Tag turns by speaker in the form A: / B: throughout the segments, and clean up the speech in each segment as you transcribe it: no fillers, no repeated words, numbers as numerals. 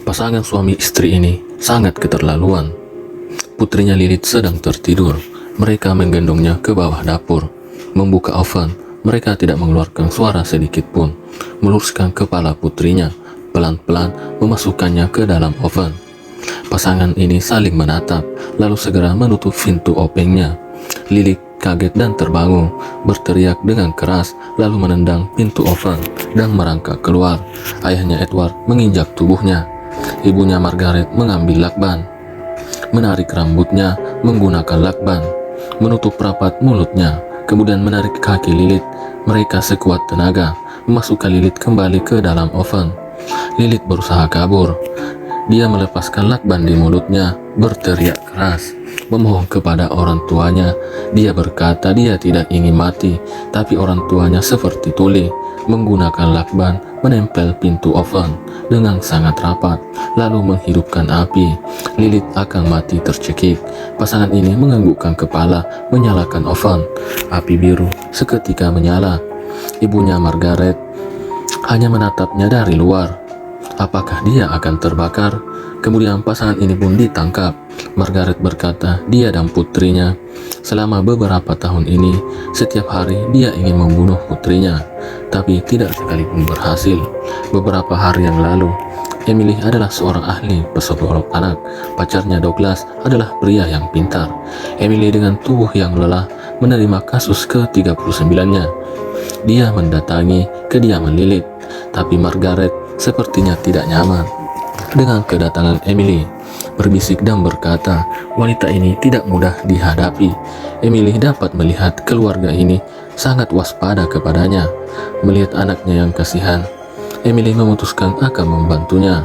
A: Pasangan suami istri ini sangat keterlaluan. Putrinya Lilith sedang tertidur. Mereka menggendongnya ke bawah dapur. Membuka oven, mereka tidak mengeluarkan suara sedikit pun. Meluruskan kepala putrinya, pelan-pelan memasukkannya ke dalam oven. Pasangan ini saling menatap, lalu segera menutup pintu opengnya. Lilith kaget dan terbangun, berteriak dengan keras, lalu menendang pintu oven dan merangkak keluar. Ayahnya Edward menginjak tubuhnya. Ibunya Margaret mengambil lakban, menarik rambutnya menggunakan lakban, menutup rapat mulutnya, kemudian menarik kaki Lilith. Mereka sekuat tenaga memasukkan Lilith kembali ke dalam oven. Lilith berusaha kabur. Dia melepaskan lakban di mulutnya, berteriak keras, memohon kepada orang tuanya. Dia berkata dia tidak ingin mati, tapi orang tuanya seperti tuli, menggunakan lakban menempel pintu oven dengan sangat rapat, lalu menghidupkan api. Lilith akan mati tercekik. Pasangan ini menganggukkan kepala, menyalakan oven. Api biru seketika menyala. Ibunya Margaret hanya menatapnya dari luar. Apakah dia akan terbakar? Kemudian pasangan ini pun ditangkap. Margaret berkata dia dan putrinya selama beberapa tahun ini setiap hari dia ingin membunuh putrinya, tapi tidak sekalipun berhasil. Beberapa hari yang lalu, Emily adalah seorang ahli psikolog anak. Pacarnya Douglas adalah pria yang pintar. Emily dengan tubuh yang lelah menerima kasus ke-39-nya. Dia mendatangi kediaman Lilith, tapi Margaret sepertinya tidak nyaman dengan kedatangan Emily, berbisik dan berkata wanita ini tidak mudah dihadapi. Emily dapat melihat keluarga ini sangat waspada kepadanya. Melihat anaknya yang kasihan, Emily memutuskan akan membantunya.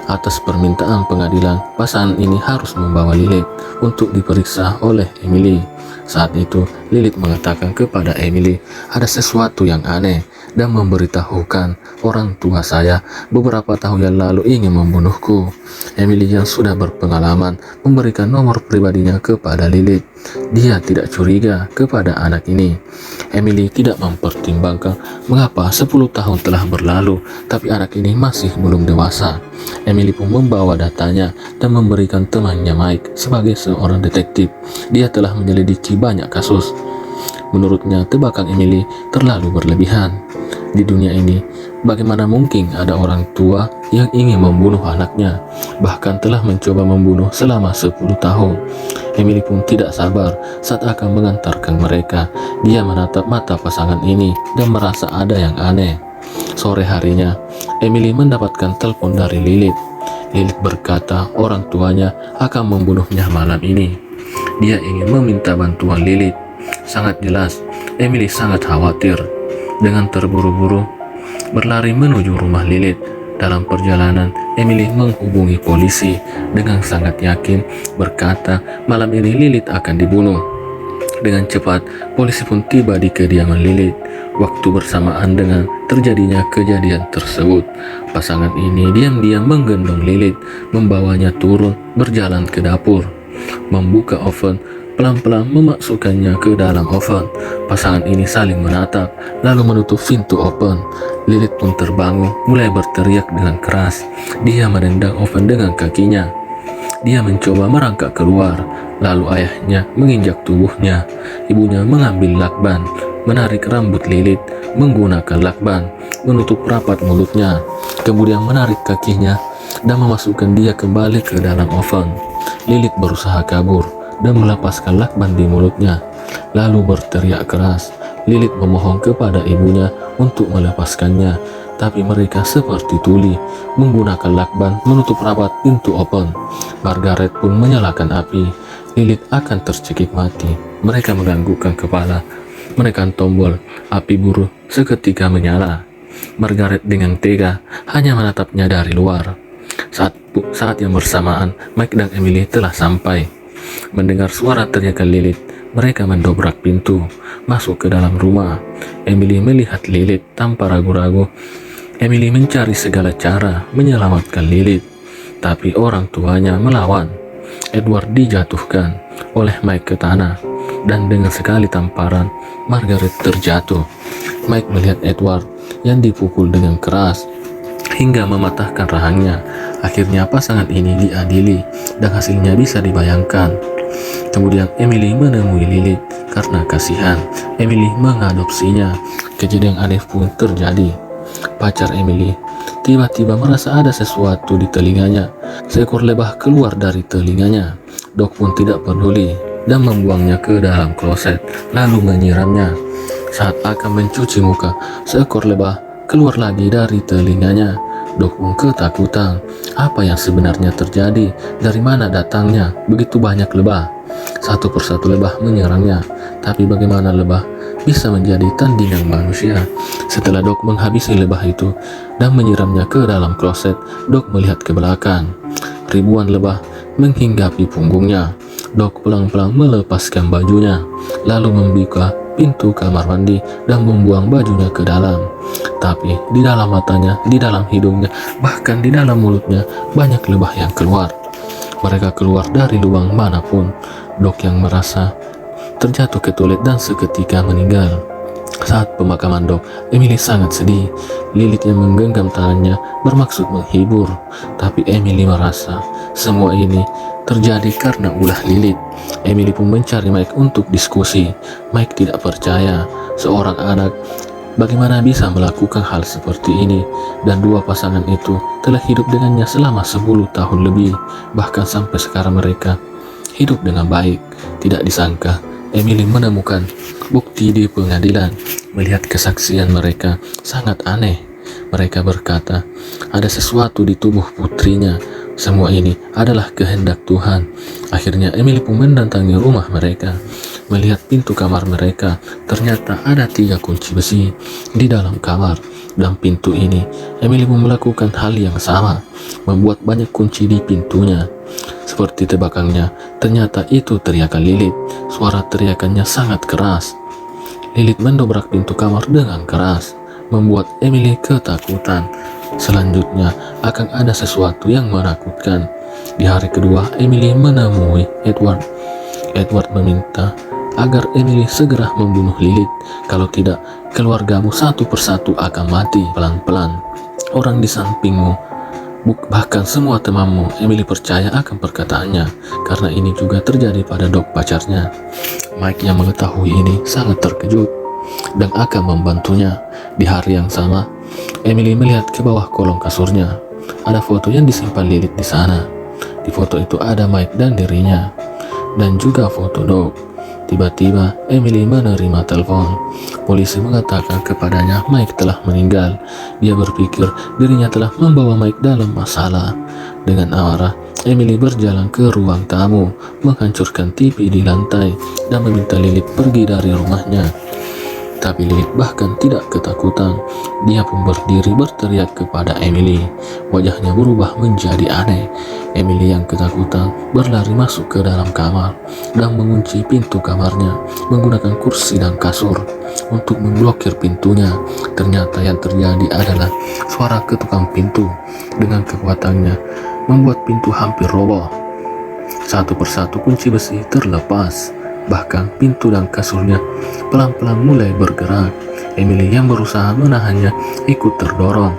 A: Atas permintaan pengadilan, pasangan ini harus membawa Lilith untuk diperiksa oleh Emily. Saat itu, Lilith mengatakan kepada Emily ada sesuatu yang aneh dan memberitahukan orang tua saya beberapa tahun yang lalu ingin membunuhku. Emily yang sudah berpengalaman memberikan nomor pribadinya kepada Lilith. Dia tidak curiga kepada anak ini. Emily tidak mempertimbangkan mengapa 10 tahun telah berlalu tapi anak ini masih belum dewasa. Emily pun membawa datanya dan memberikan temannya Mike sebagai seorang detektif. Dia telah menyelidiki banyak kasus. Menurutnya tebakan Emily terlalu berlebihan. Di dunia ini, bagaimana mungkin ada orang tua yang ingin membunuh anaknya, bahkan telah mencoba membunuh selama 10 tahun. Emily pun tidak sabar saat akan mengantarkan mereka. Dia menatap mata pasangan ini dan merasa ada yang aneh. Sore harinya, Emily mendapatkan telepon dari Lilith. Lilith berkata orang tuanya akan membunuhnya malam ini. Dia ingin meminta bantuan Lilith. Sangat jelas, Emily sangat khawatir. Dengan terburu-buru, berlari menuju rumah Lilith. Dalam perjalanan, Emily menghubungi polisi dengan sangat yakin, berkata malam ini Lilith akan dibunuh. Dengan cepat, polisi pun tiba di kediaman Lilith. Waktu bersamaan dengan terjadinya kejadian tersebut, pasangan ini diam-diam menggendong Lilith, membawanya turun, berjalan ke dapur, membuka oven, pelan-pelan memasukkannya ke dalam oven. Pasangan ini saling menatap, lalu menutup pintu oven. Lilith pun terbangun, mulai berteriak dengan keras. Dia menendang oven dengan kakinya. Dia mencoba merangkak keluar, lalu ayahnya menginjak tubuhnya. Ibunya mengambil lakban, menarik rambut Lilith menggunakan lakban, menutup rapat mulutnya, kemudian menarik kakinya dan memasukkan dia kembali ke dalam oven. Lilith berusaha kabur dan melepaskan lakban di mulutnya, lalu berteriak keras. Lilith memohon kepada ibunya untuk melepaskannya, tapi mereka seperti tuli, menggunakan lakban menutup rapat pintu oven. Margaret pun menyalakan api. Lilith akan tercekik mati. Mereka menganggukkan kepala, menekan tombol. Api biru seketika menyala. Margaret dengan tega hanya menatapnya dari luar. Saat yang bersamaan, Mike dan Emily telah sampai. Mendengar suara teriakan Lilith, mereka mendobrak pintu, masuk ke dalam rumah. Emily melihat Lilith tanpa ragu-ragu. Emily mencari segala cara menyelamatkan Lilith, tapi orang tuanya melawan. Edward dijatuhkan oleh Mike ke tanah, dan dengan sekali tamparan, Margaret terjatuh. Mike melihat Edward yang dipukul dengan keras hingga mematahkan rahangnya. Akhirnya pasangan ini diadili dan hasilnya bisa dibayangkan. Kemudian Emily menemui Lilith karena kasihan. Emily mengadopsinya. Kejadian aneh pun terjadi. Pacar Emily tiba-tiba merasa ada sesuatu di telinganya. Seekor lebah keluar dari telinganya. Dok pun tidak peduli dan membuangnya ke dalam kloset, lalu menyiramnya. Saat akan mencuci muka, seekor lebah keluar lagi dari telinganya. Dok pun ketakutan. Apa yang sebenarnya terjadi? Dari mana datangnya begitu banyak lebah? Satu persatu lebah menyerangnya. Tapi bagaimana lebah bisa menjadi tandingan manusia? Setelah Dok menghabisi lebah itu dan menyiramnya ke dalam kloset, Dok melihat ke belakang. Ribuan lebah menghinggapi punggungnya. Dok pelan-pelan melepaskan bajunya, lalu membuka pintu kamar mandi dan membuang bajunya ke dalam. Tapi di dalam matanya, di dalam hidungnya, bahkan di dalam mulutnya banyak lebah yang keluar. Mereka keluar dari lubang manapun. Dok yang merasa terjatuh ke toilet dan seketika meninggal. Saat pemakaman Dok, Emily sangat sedih. Lilith yang menggenggam tangannya bermaksud menghibur, tapi Emily merasa semua ini terjadi karena ulah Lilith. Emily pun mencari Mike untuk diskusi. Mike tidak percaya seorang anak bagaimana bisa melakukan hal seperti ini, dan dua pasangan itu telah hidup dengannya selama 10 tahun lebih, bahkan sampai sekarang mereka hidup dengan baik. Tidak disangka Emily menemukan bukti di pengadilan. Melihat kesaksian mereka sangat aneh. Mereka berkata ada sesuatu di tubuh putrinya. Semua ini adalah kehendak Tuhan. Akhirnya Emily pun mendatangi rumah mereka. Melihat pintu kamar mereka, ternyata ada 3 kunci besi di dalam kamar. Dan pintu ini, Emily pun melakukan hal yang sama, membuat banyak kunci di pintunya. Seperti tebakannya, ternyata itu teriakan Lilith. Suara teriakannya sangat keras. Lilith mendobrak pintu kamar dengan keras, membuat Emily ketakutan. Selanjutnya akan ada sesuatu yang menakutkan. Di hari kedua, Emily menemui Edward. Edward meminta agar Emily segera membunuh Lilith. Kalau tidak, keluargamu satu persatu akan mati pelan-pelan. Orang di sampingmu, bahkan semua temanmu. Emily percaya akan perkataannya, karena ini juga terjadi pada Dok pacarnya. Mike yang mengetahui ini sangat terkejut dan akan membantunya. Di hari yang sama, Emily melihat ke bawah kolong kasurnya. Ada foto yang disimpan Lilith di sana. Di foto itu ada Mike dan dirinya, dan juga foto Dok. Tiba-tiba Emily menerima telepon. Polisi mengatakan kepadanya Mike telah meninggal. Dia berpikir dirinya telah membawa Mike dalam masalah. Dengan amarah, Emily berjalan ke ruang tamu, menghancurkan TV di lantai, dan meminta Lilith pergi dari rumahnya. Tapi Lilith bahkan tidak ketakutan. Dia pun berdiri berteriak kepada Emily. Wajahnya berubah menjadi aneh. Emily yang ketakutan berlari masuk ke dalam kamar dan mengunci pintu kamarnya menggunakan kursi dan kasur untuk memblokir pintunya. Ternyata yang terjadi adalah suara ketukan pintu dengan kekuatannya membuat pintu hampir roboh. Satu persatu kunci besi terlepas. Bahkan pintu dan kasurnya pelan-pelan mulai bergerak. Emily yang berusaha menahannya ikut terdorong.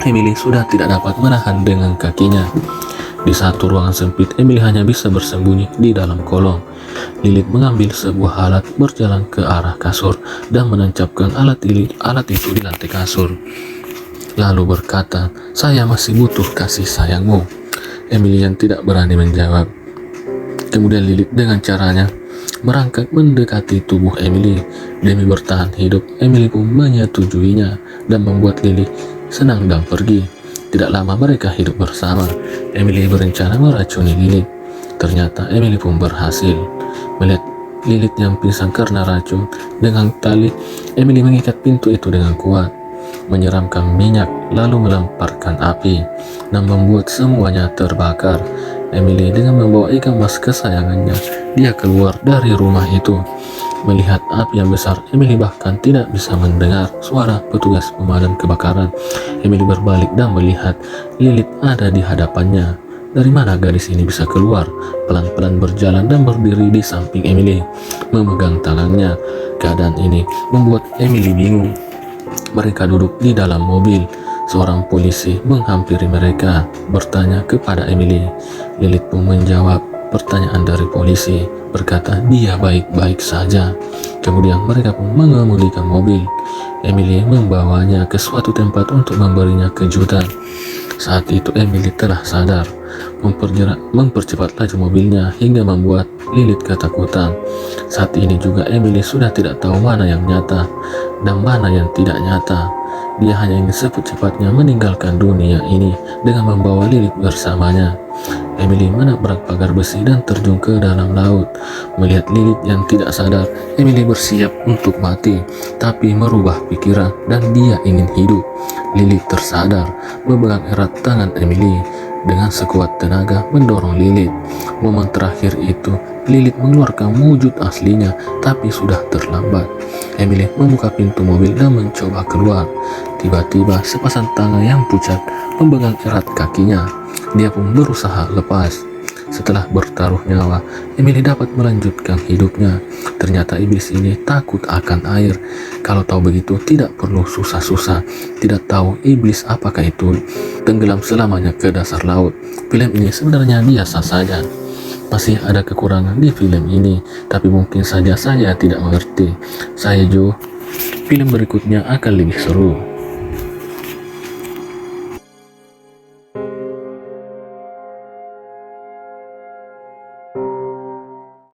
A: Emily sudah tidak dapat menahan dengan kakinya. Di satu ruangan sempit, Emily hanya bisa bersembunyi di dalam kolong. Lilith mengambil sebuah alat, berjalan ke arah kasur dan menancapkan alat itu di lantai kasur. Lalu berkata, "Saya masih butuh kasih sayangmu." Emily yang tidak berani menjawab. Kemudian Lilith dengan caranya merangkak mendekati tubuh Emily. Demi bertahan hidup, Emily pun menyetujuinya dan membuat Lily senang dan pergi. Tidak lama mereka hidup bersama. Emily berencana meracuni Lilith. Ternyata Emily pun berhasil. Melihat Lilith yang pingsan karena racun, dengan tali Emily mengikat pintu itu dengan kuat, menyiramkan minyak, lalu melemparkan api dan membuat semuanya terbakar. Emily dengan membawa ikan mas kesayangannya, dia keluar dari rumah itu. Melihat api yang besar, Emily bahkan tidak bisa mendengar suara petugas pemadam kebakaran. Emily berbalik dan melihat Lilith ada di hadapannya. Dari mana gadis ini bisa keluar? Pelan-pelan berjalan dan berdiri di samping Emily, memegang tangannya. Keadaan ini membuat Emily bingung. Mereka duduk di dalam mobil. Seorang polisi menghampiri mereka, bertanya kepada Emily. Lilith pun menjawab pertanyaan dari polisi, berkata dia baik-baik saja. Kemudian mereka pun mengemudikan mobil. Emily membawanya ke suatu tempat untuk memberinya kejutan. Saat itu Emily telah sadar, mempercepat laju mobilnya hingga membuat Lilith ketakutan. Saat ini juga Emily sudah tidak tahu mana yang nyata dan mana yang tidak nyata. Dia hanya ingin secepatnya meninggalkan dunia ini dengan membawa Lilith bersamanya. Emily menabrak pagar besi dan terjun ke dalam laut. Melihat Lilith yang tidak sadar, Emily bersiap untuk mati, tapi merubah pikiran dan dia ingin hidup. Lilith tersadar, memegang erat tangan Emily. Dengan sekuat tenaga mendorong Lilith. Momen terakhir itu, Lilith mengeluarkan wujud aslinya, tapi sudah terlambat. Emily membuka pintu mobil dan mencoba keluar. Tiba-tiba sepasang tangan yang pucat memegang erat kakinya. Dia pun berusaha lepas. Setelah bertaruh nyawa, Emily dapat melanjutkan hidupnya. Ternyata iblis ini takut akan air. Kalau tahu begitu, tidak perlu susah-susah. Tidak tahu iblis apakah itu tenggelam selamanya ke dasar laut. Film ini sebenarnya biasa saja. Masih ada kekurangan di film ini, tapi mungkin saja saya tidak mengerti. Saya Joe, film berikutnya akan lebih seru.